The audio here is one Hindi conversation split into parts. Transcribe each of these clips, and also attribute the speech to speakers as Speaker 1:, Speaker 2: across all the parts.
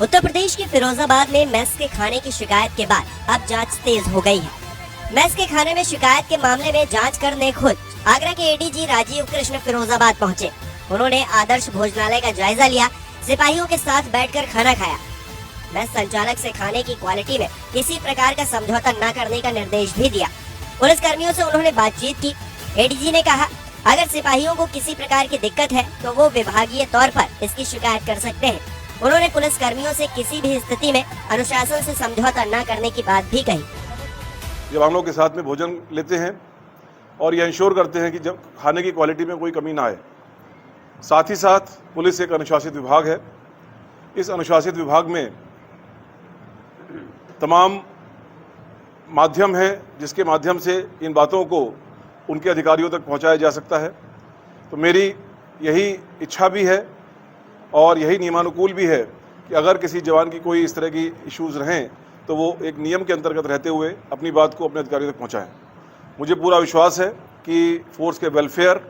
Speaker 1: उत्तर प्रदेश के फिरोजाबाद में मेस के खाने की शिकायत के बाद अब जांच तेज हो गई है। मेस के खाने में शिकायत के मामले में जांच करने खुद आगरा के एडीजी राजीव कृष्ण फिरोजाबाद पहुंचे। उन्होंने आदर्श भोजनालय का जायजा लिया, सिपाहियों के साथ बैठकर खाना खाया। मेस संचालक से खाने की क्वालिटी में किसी प्रकार का समझौता न करने का निर्देश भी दिया। पुलिस कर्मियों से उन्होंने बातचीत की। एडीजी ने कहा, अगर सिपाहियों को किसी प्रकार की दिक्कत है तो वो विभागीय तौर पर इसकी शिकायत कर सकते हैं। उन्होंने पुलिस कर्मियों से किसी भी स्थिति में अनुशासन से समझौता न करने की बात भी कही।
Speaker 2: जवानों के साथ में भोजन लेते हैं और ये इंश्योर करते हैं कि जब खाने की क्वालिटी में कोई कमी ना आए। साथ ही साथ पुलिस एक अनुशासित विभाग है। इस अनुशासित विभाग में तमाम माध्यम हैं जिसके माध्यम से इन बातों को उनके अधिकारियों तक पहुंचाया जा सकता है। तो मेरी यही इच्छा भी है और यही नियमानुकूल भी है कि अगर किसी जवान की कोई इस तरह की इश्यूज़ रहें तो वो एक नियम के अंतर्गत रहते हुए अपनी बात को अपने अधिकारियों तक पहुंचाएं। मुझे पूरा विश्वास है कि फोर्स के वेलफेयर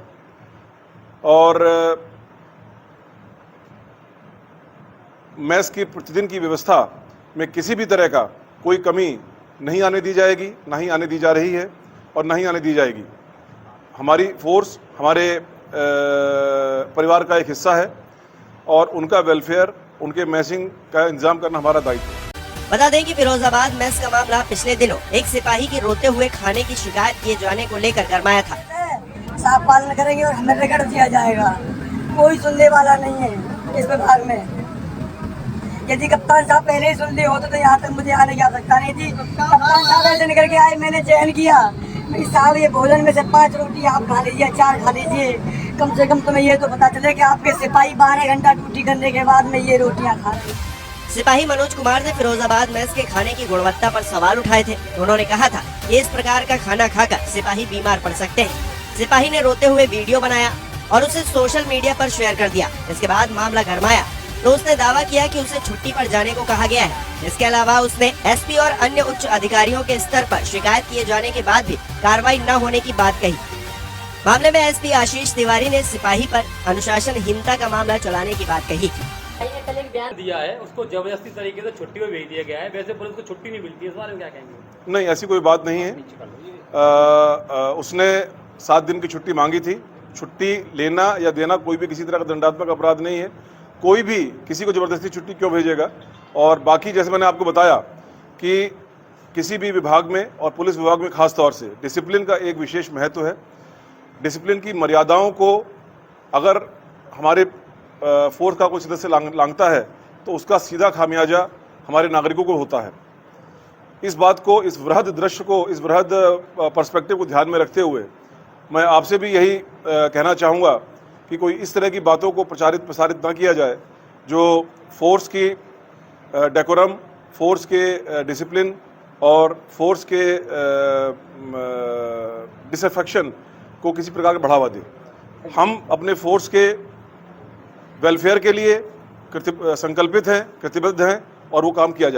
Speaker 2: और मेस की प्रतिदिन की व्यवस्था में किसी भी तरह का कोई कमी नहीं आने दी जाएगी, ना ही आने दी जा रही है और ना ही आने दी जाएगी। हमारी फोर्स हमारे परिवार का एक हिस्सा है और उनका वेलफेयर, उनके मैसिंग का इंतजाम करना हमारा दायित्व है।
Speaker 1: बता दें कि फिरोजाबाद मेस का मामला पिछले दिनों एक सिपाही की रोते हुए खाने की शिकायत किए जाने को लेकर गरमाया था।
Speaker 3: साफ पालन करेंगे और हमें रिकॉर्ड दिया जाएगा। कोई सुनने वाला नहीं है इस विभाग में। यदि कप्तान साहब पहले ही सुन लिए होते तो यहाँ तक मुझे आने की आवश्यकता नहीं थी। कप्तान साहब ऐसे निकल के आए, मैंने चयन किया साहब ये भोजन में से 5 रोटी आप खा लीजिए, 4 खा लीजिए। कम से कम तुम्हें ये तो पता चले कि आपके सिपाही 12 घंटा ड्यूटी करने के बाद में ये रोटियां खा रहे।
Speaker 1: सिपाही मनोज कुमार ने फिरोजाबाद मेस के खाने की गुणवत्ता पर सवाल उठाए थे। उन्होंने कहा था कि इस प्रकार का खाना खाकर सिपाही बीमार पड़ सकते हैं। सिपाही ने रोते हुए वीडियो बनाया और उसे सोशल मीडिया पर शेयर कर दिया। इसके बाद मामला गरमाया तो उसने दावा किया कि उसे छुट्टी पर जाने को कहा गया है। इसके अलावा उसने एसपी और अन्य उच्च अधिकारियों के स्तर पर शिकायत किए जाने के बाद भी कार्रवाई न होने की बात कही। मामले में एसपी आशीष तिवारी ने सिपाही पर अनुशासनहीनता का मामला चलाने की बात कही थी।
Speaker 4: कल एक बयान दिया है, उसको जबरदस्ती तरीके से छुट्टी में भेज दिया गया है। वैसे पुलिस को छुट्टी नहीं मिलती है, इस बारे में क्या कहेंगे?
Speaker 2: नहीं, ऐसी कोई बात नहीं है। उसने 7 दिन की छुट्टी मांगी थी। छुट्टी लेना या देना कोई भी किसी तरह का दंडात्मक अपराध नहीं है। कोई भी किसी को जबरदस्ती छुट्टी क्यों भेजेगा? और बाकी जैसे मैंने आपको बताया कि किसी भी विभाग में और पुलिस विभाग में खास तौर से डिसिप्लिन का एक विशेष महत्व है। डिसिप्लिन की मर्यादाओं को अगर हमारे फोर्स का कोई सदस्य लांघता है तो उसका सीधा खामियाजा हमारे नागरिकों को होता है। इस बात को, इस वृहद दृश्य को, इस वृहद पर्सपेक्टिव को ध्यान में रखते हुए मैं आपसे भी यही कहना चाहूँगा कि कोई इस तरह की बातों को प्रसारित ना किया जाए जो फोर्स की डेकोरम, फोर्स के डिसिप्लिन और फोर्स के डिसअफेक्शन को किसी प्रकार का बढ़ावा दे। हम अपने फोर्स के वेलफेयर के लिए संकल्पित हैं, प्रतिबद्ध हैं और वो काम किया जाए।